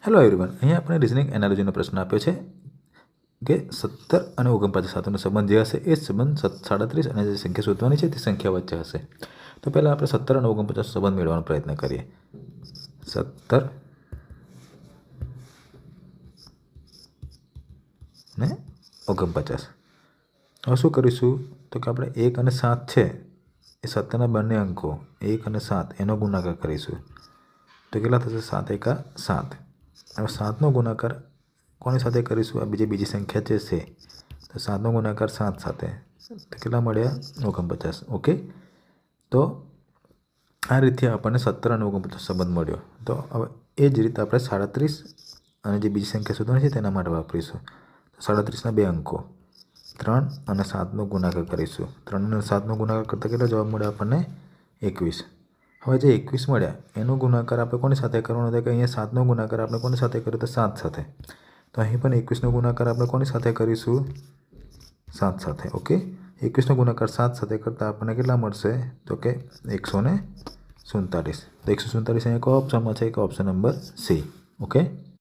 Hello everyone, અહીંયા આપણે reasoning એનાલોજીનો પ્રશ્ન આપ્યો છે કે 17 અને 49 સાથેનો સંબંધ જે હશે એ સંબંધ 37 અને જે સંખ્યા શોધવાની છે તે સંખ્યા વચ્ચે હશે. તો પહેલાં આપણે 17 અને 49 સંબંધ મેળવવાનો પ્રયત્ન કરીએ. 17 ને 49. હવે શું કરીશું તો કે આપણે 1 અને 7 છે એ 17ના બંને અંકો 1 અને 7 એનો ગુણાકાર કરીશું. તો કેટલા થશે? 7 એકા 7. હવે 7નો ગુણાકાર કોની સાથે કરીશું? આ બીજી સંખ્યા છે સે. તો 7નો ગુણાકાર 7 સાથે તો કેટલા મળ્યા? 49. ઓકે, તો આ રીતે આપણને 17 અને 49 સંબંધ મળ્યો. તો હવે એ જ રીતે આપણે 37 અને જે બીજી સંખ્યા શોધવાની છે તેના માટે વાપરીશું. 37ના બે અંકો 3 અને 7નો ગુણાકાર કરીશું. 3 અને 7નો ગુણાકાર કરતાં કેટલા જવાબ મળ્યા આપણને? 21. હવે જે 21 મળ્યા એનો ગુણાકાર આપણે કોની સાથે કરવાનો હતો? કે અહીંયા 7નો ગુણાકાર આપણે કોની સાથે કર્યો? તો 7 સાથે. તો અહીં પણ 21નો ગુણાકાર આપણે કોની સાથે કરીશું? 7 સાથે. ઓકે, 21નો ગુણાકાર 7 સાથે કરતાં આપણને કેટલા મળશે? તો કે 147. તો 147 અહીંયા કયો ઓપ્શનમાં છે? કે ઓપ્શન નંબર સી. ઓકે.